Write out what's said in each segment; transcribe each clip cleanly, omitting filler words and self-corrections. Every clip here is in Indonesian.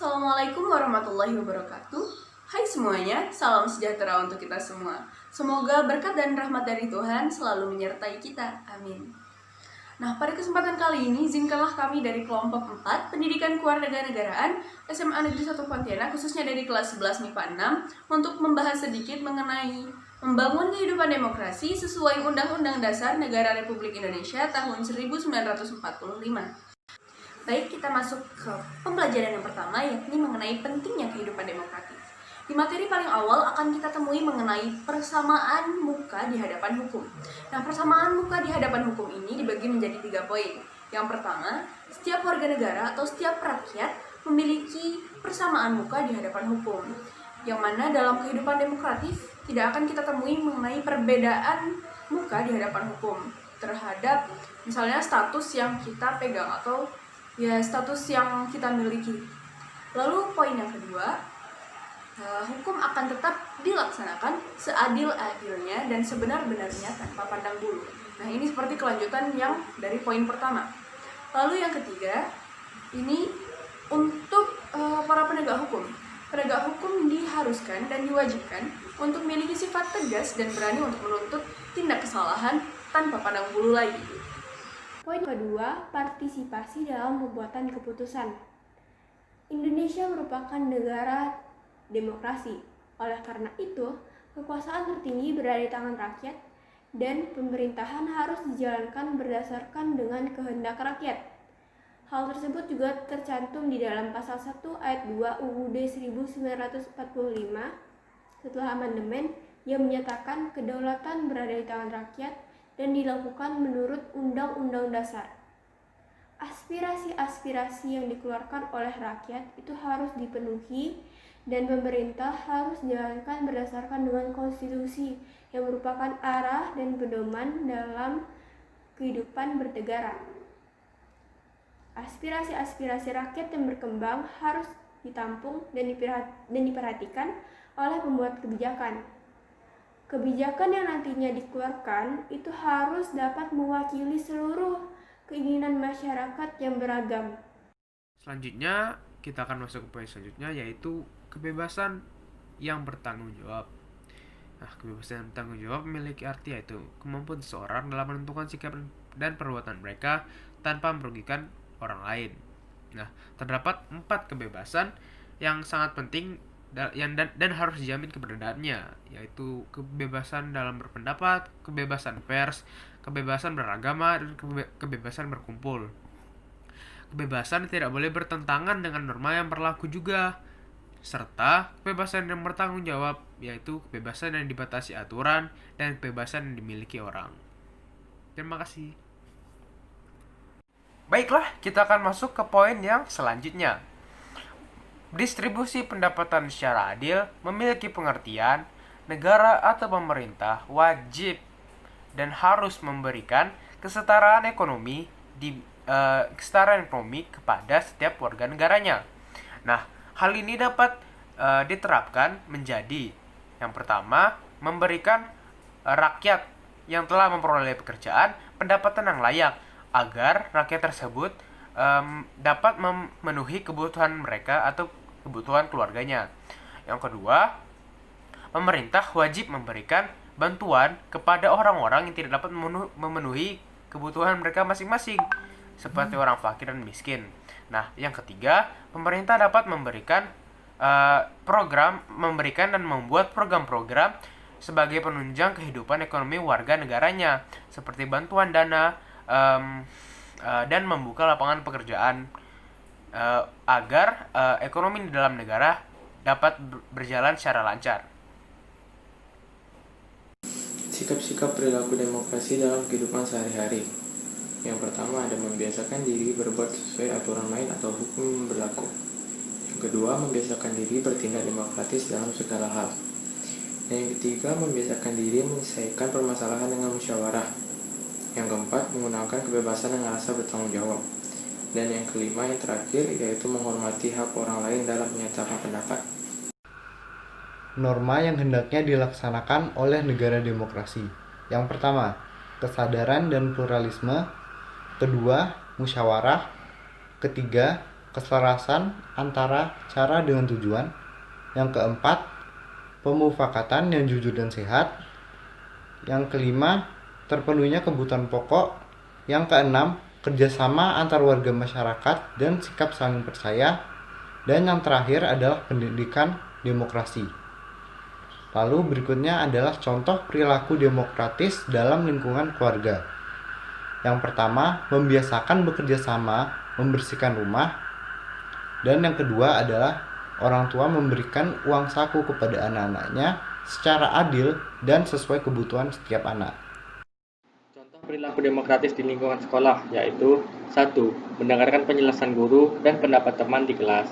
Assalamualaikum warahmatullahi wabarakatuh. Hai semuanya, salam sejahtera untuk kita semua. Semoga berkat dan rahmat dari Tuhan selalu menyertai kita. Amin. Nah, pada kesempatan kali ini, izinkanlah kami dari kelompok 4 Pendidikan Kewarganegaraan SMA Negeri 1 Pontianak, khususnya dari kelas 11 MIPA 6, untuk membahas sedikit mengenai membangun kehidupan demokrasi sesuai Undang-Undang Dasar Negara Republik Indonesia tahun 1945. Baik, kita masuk ke pembelajaran yang pertama, yakni mengenai pentingnya kehidupan demokratis. Di materi paling awal akan kita temui mengenai persamaan muka di hadapan hukum. Nah, persamaan muka di hadapan hukum ini dibagi menjadi 3 poin. Yang pertama, setiap warga negara atau setiap rakyat memiliki persamaan muka di hadapan hukum. Yang mana dalam kehidupan demokratis tidak akan kita temui mengenai perbedaan muka di hadapan hukum terhadap misalnya status yang kita pegang atau status yang kita miliki. Lalu poin yang kedua, hukum akan tetap dilaksanakan seadil-adilnya dan sebenar-benarnya tanpa pandang bulu. Nah, ini seperti kelanjutan yang dari poin pertama. Lalu yang ketiga, ini untuk para penegak hukum. Penegak hukum diharuskan dan diwajibkan untuk memiliki sifat tegas dan berani untuk menuntut tindak kesalahan tanpa pandang bulu lagi. Poin kedua, partisipasi dalam pembuatan keputusan. Indonesia merupakan negara demokrasi. Oleh karena itu, kekuasaan tertinggi berada di tangan rakyat dan pemerintahan harus dijalankan berdasarkan dengan kehendak rakyat. Hal tersebut juga tercantum di dalam pasal 1 ayat 2 UUD 1945 setelah amandemen yang menyatakan kedaulatan berada di tangan rakyat dan dilakukan menurut Undang-Undang Dasar. Aspirasi-aspirasi yang dikeluarkan oleh rakyat itu harus dipenuhi dan pemerintah harus dijalankan berdasarkan dengan konstitusi yang merupakan arah dan pedoman dalam kehidupan bernegara. Aspirasi-aspirasi rakyat yang berkembang harus ditampung dan diperhatikan oleh pembuat kebijakan. Kebijakan yang nantinya dikeluarkan itu harus dapat mewakili seluruh keinginan masyarakat yang beragam. Selanjutnya, kita akan masuk ke poin selanjutnya, yaitu kebebasan yang bertanggung jawab. Nah, kebebasan yang bertanggung jawab memiliki arti yaitu kemampuan seseorang dalam menentukan sikap dan perbuatan mereka tanpa merugikan orang lain. Nah, terdapat 4 kebebasan yang sangat penting dan harus dijamin keberadaannya, yaitu kebebasan dalam berpendapat, kebebasan pers, kebebasan beragama, dan kebebasan berkumpul. Kebebasan tidak boleh bertentangan dengan norma yang berlaku juga, serta kebebasan yang bertanggung jawab, yaitu kebebasan yang dibatasi aturan dan kebebasan yang dimiliki orang. Terima kasih. Baiklah, kita akan masuk ke poin yang selanjutnya. Distribusi pendapatan secara adil memiliki pengertian negara atau pemerintah wajib dan harus memberikan kesetaraan ekonomi kepada setiap warga negaranya. Nah, hal ini dapat diterapkan menjadi yang pertama, memberikan rakyat yang telah memperoleh pekerjaan pendapatan yang layak agar rakyat tersebut dapat memenuhi kebutuhan mereka atau kebutuhan keluarganya. Yang kedua, pemerintah wajib memberikan bantuan kepada orang-orang yang tidak dapat memenuhi kebutuhan mereka masing-masing, seperti orang fakir dan miskin. Nah, yang ketiga, pemerintah dapat memberikan dan membuat program-program sebagai penunjang kehidupan ekonomi warga negaranya, seperti bantuan dana dan membuka lapangan pekerjaan agar ekonomi di dalam negara dapat berjalan secara lancar. Sikap-sikap perilaku demokrasi dalam kehidupan sehari-hari. Yang pertama ada membiasakan diri berbuat sesuai aturan main atau hukum berlaku. Yang kedua, membiasakan diri bertindak demokratis dalam segala hal. Dan yang ketiga, membiasakan diri menyelesaikan permasalahan dengan musyawarah. Yang keempat, menggunakan kebebasan dengan rasa bertanggung jawab. Dan yang kelima, yang terakhir, yaitu menghormati hak orang lain dalam menyatakan pendapat. Norma yang hendaknya dilaksanakan oleh negara demokrasi. Yang pertama, kesadaran dan pluralisme. Kedua, musyawarah. Ketiga, keselarasan antara cara dengan tujuan. Yang keempat, pemufakatan yang jujur dan sehat. Yang kelima, terpenuhinya kebutuhan pokok. Yang keenam, kerjasama antar warga masyarakat dan sikap saling percaya. Dan yang terakhir adalah pendidikan demokrasi. Lalu berikutnya adalah contoh perilaku demokratis dalam lingkungan keluarga. Yang pertama, membiasakan bekerja sama, membersihkan rumah. Dan yang kedua adalah orang tua memberikan uang saku kepada anak-anaknya secara adil dan sesuai kebutuhan setiap anak. Contoh perilaku demokratis di lingkungan sekolah yaitu 1. Mendengarkan penjelasan guru dan pendapat teman di kelas.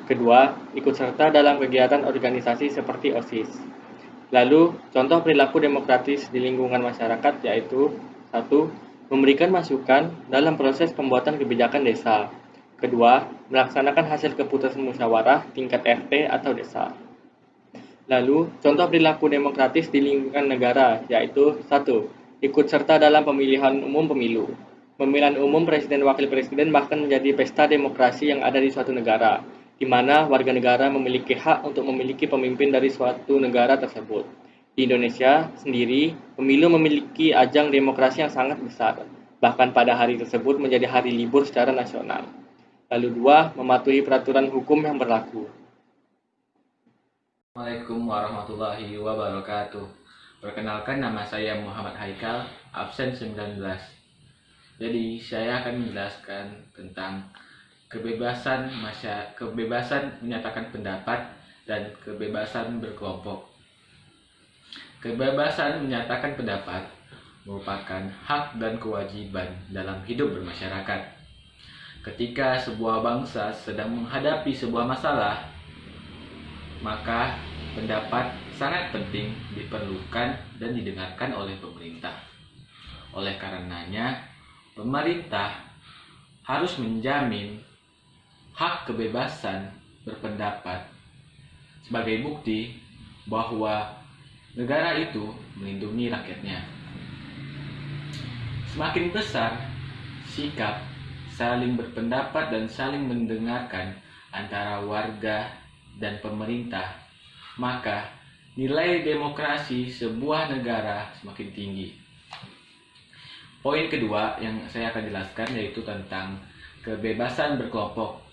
Kedua, ikut serta dalam kegiatan organisasi seperti OSIS. Lalu, contoh perilaku demokratis di lingkungan masyarakat yaitu 1. Memberikan masukan dalam proses pembuatan kebijakan desa. Kedua, melaksanakan hasil keputusan musyawarah tingkat RT atau desa. Lalu, contoh perilaku demokratis di lingkungan negara yaitu 1. Ikut serta dalam pemilihan umum pemilu. Pemilihan umum presiden wakil presiden bahkan menjadi pesta demokrasi yang ada di suatu negara, di mana warga negara memiliki hak untuk memiliki pemimpin dari suatu negara tersebut. Di Indonesia sendiri, pemilu memiliki ajang demokrasi yang sangat besar, bahkan pada hari tersebut menjadi hari libur secara nasional. Lalu 2. Mematuhi peraturan hukum yang berlaku. Assalamualaikum warahmatullahi wabarakatuh. Perkenalkan, nama saya Muhammad Haikal, absen 19. Jadi saya akan menjelaskan tentang kebebasan menyatakan pendapat dan kebebasan berkelompok. Kebebasan menyatakan pendapat merupakan hak dan kewajiban dalam hidup bermasyarakat. Ketika sebuah bangsa sedang menghadapi sebuah masalah, maka pendapat sangat penting diperlukan dan didengarkan oleh pemerintah. Oleh karenanya, pemerintah harus menjamin hak kebebasan berpendapat sebagai bukti bahwa negara itu melindungi rakyatnya. Semakin besar sikap saling berpendapat dan saling mendengarkan antara warga dan pemerintah, maka nilai demokrasi sebuah negara semakin tinggi. Poin kedua yang saya akan jelaskan yaitu tentang kebebasan berkelompok.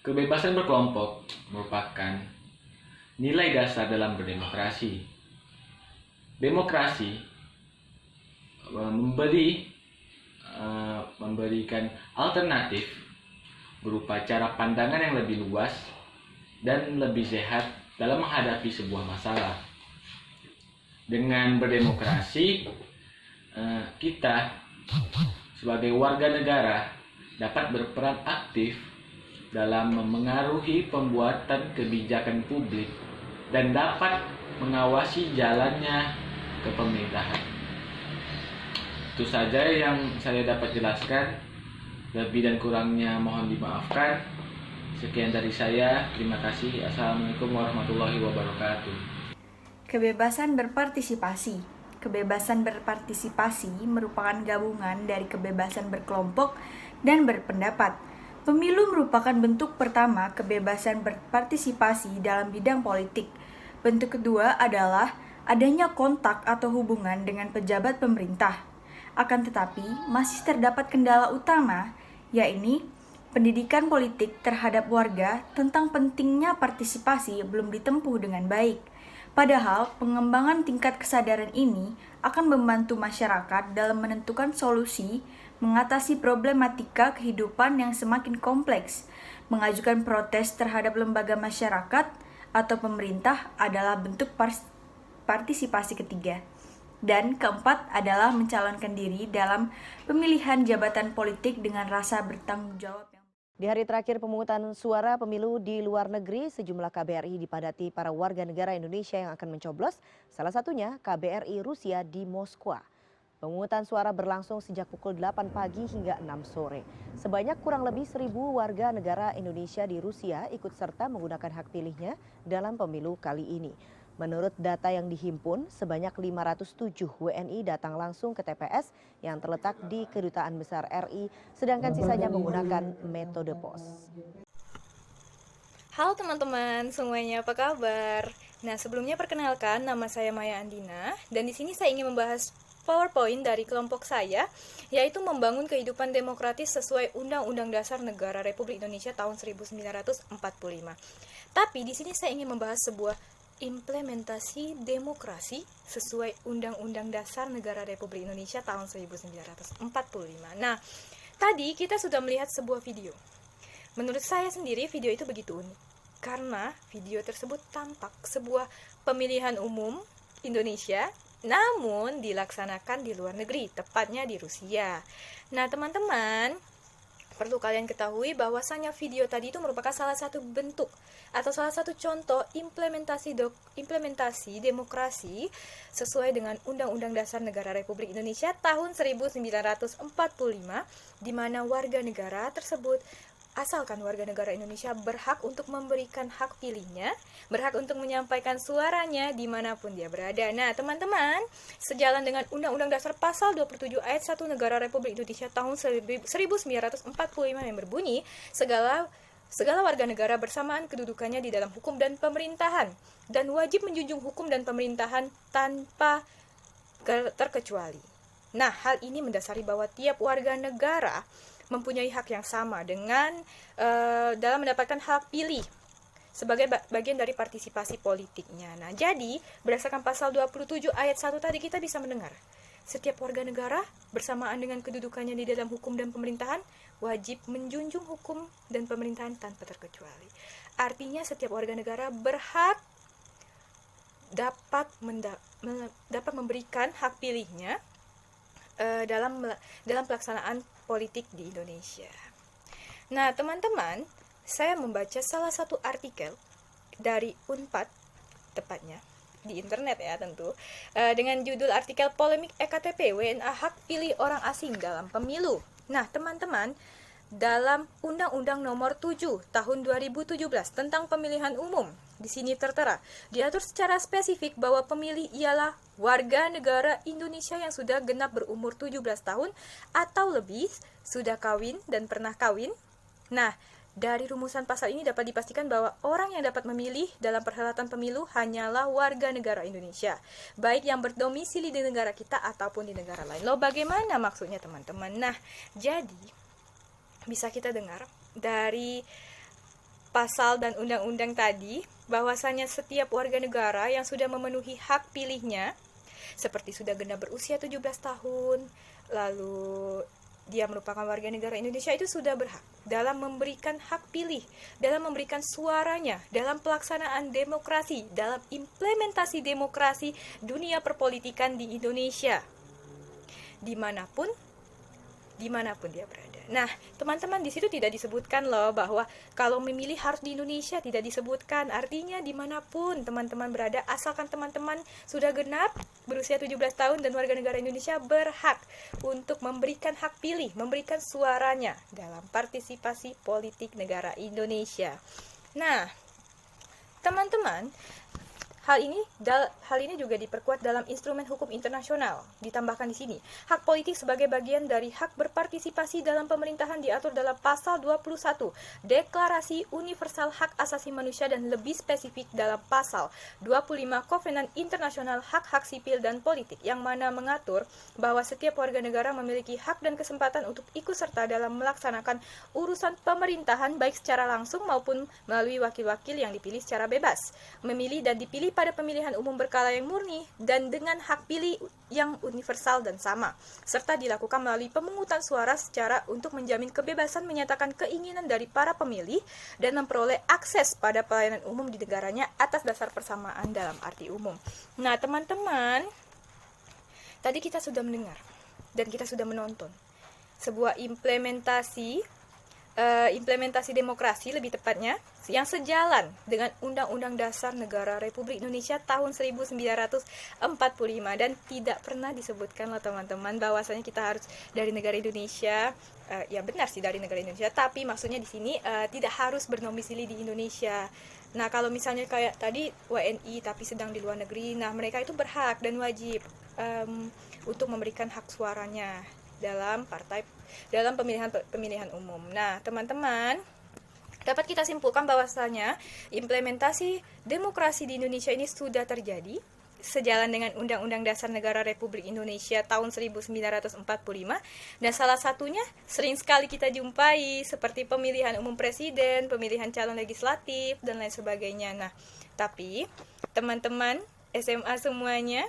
Kebebasan berkelompok merupakan nilai dasar dalam berdemokrasi. Demokrasi memberikan alternatif berupa cara pandangan yang lebih luas dan lebih sehat dalam menghadapi sebuah masalah. Dengan berdemokrasi, kita sebagai warga negara dapat berperan aktif dalam memengaruhi pembuatan kebijakan publik dan dapat mengawasi jalannya kepemerintahan. Itu saja yang saya dapat jelaskan. Lebih dan kurangnya mohon dimaafkan. Sekian dari saya. Terima kasih. Assalamualaikum warahmatullahi wabarakatuh. Kebebasan berpartisipasi. Kebebasan berpartisipasi merupakan gabungan dari kebebasan berkelompok dan berpendapat. Pemilu merupakan bentuk pertama kebebasan berpartisipasi dalam bidang politik. Bentuk kedua adalah adanya kontak atau hubungan dengan pejabat pemerintah. Akan tetapi, masih terdapat kendala utama, yaitu pendidikan politik terhadap warga tentang pentingnya partisipasi belum ditempuh dengan baik. Padahal, pengembangan tingkat kesadaran ini akan membantu masyarakat dalam menentukan solusi mengatasi problematika kehidupan yang semakin kompleks. Mengajukan protes terhadap lembaga masyarakat atau pemerintah adalah bentuk partisipasi ketiga. Dan keempat adalah mencalonkan diri dalam pemilihan jabatan politik dengan rasa bertanggung jawab. Di hari terakhir pemungutan suara pemilu di luar negeri, sejumlah KBRI dipadati para warga negara Indonesia yang akan mencoblos, salah satunya KBRI Rusia di Moskwa. Pemungutan suara berlangsung sejak pukul 8 pagi hingga 6 sore. Sebanyak kurang lebih 1.000 warga negara Indonesia di Rusia ikut serta menggunakan hak pilihnya dalam pemilu kali ini. Menurut data yang dihimpun, sebanyak 507 WNI datang langsung ke TPS yang terletak di Kedutaan Besar RI, sedangkan sisanya menggunakan metode pos. Halo teman-teman, semuanya apa kabar? Nah, sebelumnya perkenalkan, nama saya Maya Andina, dan di sini saya ingin membahas PowerPoint dari kelompok saya, yaitu membangun kehidupan demokratis sesuai Undang-Undang Dasar Negara Republik Indonesia tahun 1945. Tapi di sini saya ingin membahas sebuah implementasi demokrasi sesuai Undang-Undang Dasar Negara Republik Indonesia tahun 1945. Nah, tadi kita sudah melihat sebuah video. Menurut saya sendiri video itu begitu unik, karena video tersebut tampak sebuah pemilihan umum Indonesia, namun dilaksanakan di luar negeri, tepatnya di Rusia. Nah, teman-teman, perlu kalian ketahui bahwasanya video tadi itu merupakan salah satu bentuk atau salah satu contoh implementasi demokrasi sesuai dengan Undang-Undang Dasar Negara Republik Indonesia tahun 1945, di mana warga negara tersebut, asalkan warga negara Indonesia, berhak untuk memberikan hak pilihnya, berhak untuk menyampaikan suaranya dimanapun dia berada. Nah, teman-teman, sejalan dengan Undang-Undang Dasar Pasal 27 Ayat 1 Negara Republik Indonesia tahun 1945 yang berbunyi, segala warga negara bersamaan kedudukannya di dalam hukum dan pemerintahan, dan wajib menjunjung hukum dan pemerintahan tanpa terkecuali. Nah, hal ini mendasari bahwa tiap warga negara mempunyai hak yang sama dengan dalam mendapatkan hak pilih sebagai bagian dari partisipasi politiknya. Nah, jadi berdasarkan pasal 27 ayat 1 tadi kita bisa mendengar setiap warga negara bersamaan dengan kedudukannya di dalam hukum dan pemerintahan wajib menjunjung hukum dan pemerintahan tanpa terkecuali. Artinya setiap warga negara berhak dapat memberikan hak pilihnya dalam pelaksanaan politik di Indonesia. Nah, teman-teman, saya membaca salah satu artikel dari Unpad, tepatnya di internet ya tentu, dengan judul artikel Polemik EKTP WNA Hak Pilih Orang Asing dalam Pemilu. Nah, teman-teman, dalam Undang-Undang Nomor 7 Tahun 2017 tentang Pemilihan Umum, di sini tertera, diatur secara spesifik bahwa pemilih ialah warga negara Indonesia yang sudah genap berumur 17 tahun atau lebih, sudah kawin dan pernah kawin. Nah, dari rumusan pasal ini dapat dipastikan bahwa orang yang dapat memilih dalam perhelatan pemilu hanyalah warga negara Indonesia, baik yang berdomisili di negara kita ataupun di negara lain. Loh, bagaimana maksudnya, teman-teman? Nah, jadi bisa kita dengar dari pasal dan undang-undang tadi bahwasanya setiap warga negara yang sudah memenuhi hak pilihnya, seperti sudah genap berusia 17 tahun, lalu dia merupakan warga negara Indonesia, itu sudah berhak dalam memberikan hak pilih, dalam memberikan suaranya, dalam pelaksanaan demokrasi, dalam implementasi demokrasi dunia perpolitikan di Indonesia, dimanapun dia berada. Nah, teman-teman, di situ tidak disebutkan loh bahwa kalau memilih harus di Indonesia, tidak disebutkan. Artinya dimanapun teman-teman berada, asalkan teman-teman sudah genap berusia 17 tahun dan warga negara Indonesia, berhak untuk memberikan hak pilih, memberikan suaranya dalam partisipasi politik negara Indonesia. Nah, teman-teman, hal ini juga diperkuat dalam instrumen hukum internasional. Ditambahkan di sini, hak politik sebagai bagian dari hak berpartisipasi dalam pemerintahan diatur dalam pasal 21 Deklarasi Universal Hak Asasi Manusia dan lebih spesifik dalam pasal 25 Kovenan Internasional Hak-Hak Sipil dan Politik, yang mana mengatur bahwa setiap warga negara memiliki hak dan kesempatan untuk ikut serta dalam melaksanakan urusan pemerintahan baik secara langsung maupun melalui wakil-wakil yang dipilih secara bebas, memilih dan dipilih pada pemilihan umum berkala yang murni dan dengan hak pilih yang universal dan sama, serta dilakukan melalui pemungutan suara secara untuk menjamin kebebasan menyatakan keinginan dari para pemilih dan memperoleh akses pada pelayanan umum di negaranya atas dasar persamaan dalam arti umum. Nah, teman-teman, tadi kita sudah mendengar dan kita sudah menonton sebuah implementasi implementasi demokrasi lebih tepatnya yang sejalan dengan Undang-Undang Dasar Negara Republik Indonesia tahun 1945 dan tidak pernah disebutkan loh teman-teman bahwasanya kita harus dari negara Indonesia. Ya benar sih dari negara Indonesia, tapi maksudnya di sini tidak harus berdomisili di Indonesia. Nah, kalau misalnya kayak tadi WNI tapi sedang di luar negeri, nah mereka itu berhak dan wajib untuk memberikan hak suaranya dalam pemilihan umum. Nah, teman-teman, dapat kita simpulkan bahwasanya implementasi demokrasi di Indonesia ini sudah terjadi sejalan dengan Undang-Undang Dasar Negara Republik Indonesia tahun 1945 dan salah satunya sering sekali kita jumpai seperti pemilihan umum presiden, pemilihan calon legislatif dan lain sebagainya. Nah, tapi teman-teman SMA semuanya,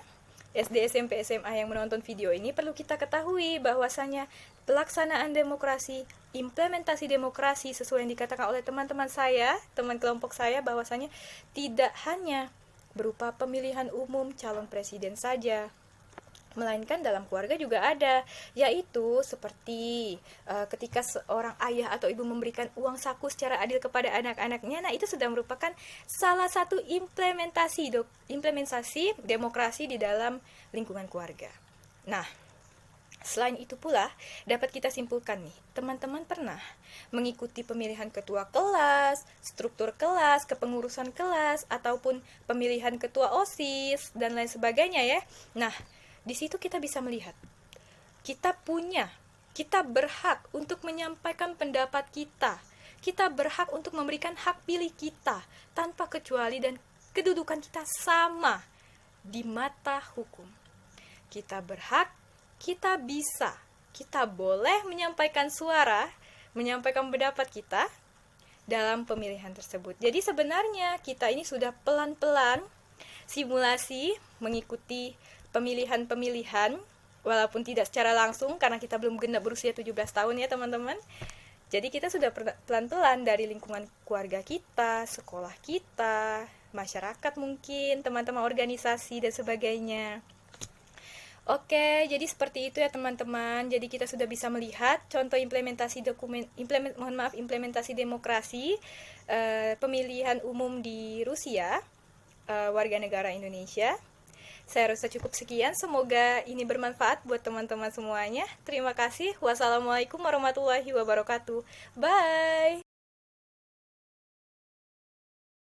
SD, SMP, SMA yang menonton video ini perlu kita ketahui bahwasanya pelaksanaan demokrasi, implementasi demokrasi sesuai yang dikatakan oleh teman-teman saya, teman kelompok saya, bahwasanya tidak hanya berupa pemilihan umum calon presiden saja, melainkan dalam keluarga juga ada, yaitu seperti ketika seorang ayah atau ibu memberikan uang saku secara adil kepada anak-anaknya. Nah, itu sudah merupakan salah satu implementasi demokrasi di dalam lingkungan keluarga. Nah, selain itu pula, dapat kita simpulkan nih, teman-teman pernah mengikuti pemilihan ketua kelas, struktur kelas, kepengurusan kelas, ataupun pemilihan ketua OSIS, dan lain sebagainya ya. Nah, di situ kita bisa melihat, kita berhak untuk menyampaikan pendapat kita berhak untuk memberikan hak pilih kita, tanpa kecuali dan kedudukan kita sama di mata hukum. Kita berhak, kita bisa, kita boleh menyampaikan suara, menyampaikan pendapat kita dalam pemilihan tersebut. Jadi sebenarnya kita ini sudah pelan-pelan simulasi mengikuti pemilihan-pemilihan, walaupun tidak secara langsung karena kita belum genap berusia 17 tahun ya teman-teman. Jadi kita sudah pelan-pelan dari lingkungan keluarga kita, sekolah kita, masyarakat mungkin, teman-teman organisasi dan sebagainya. Oke, jadi seperti itu ya teman-teman. Jadi kita sudah bisa melihat contoh implementasi implementasi demokrasi pemilihan umum di Rusia, warga negara Indonesia. Saya rasa cukup sekian. Semoga ini bermanfaat buat teman-teman semuanya. Terima kasih. Wassalamualaikum warahmatullahi wabarakatuh. Bye.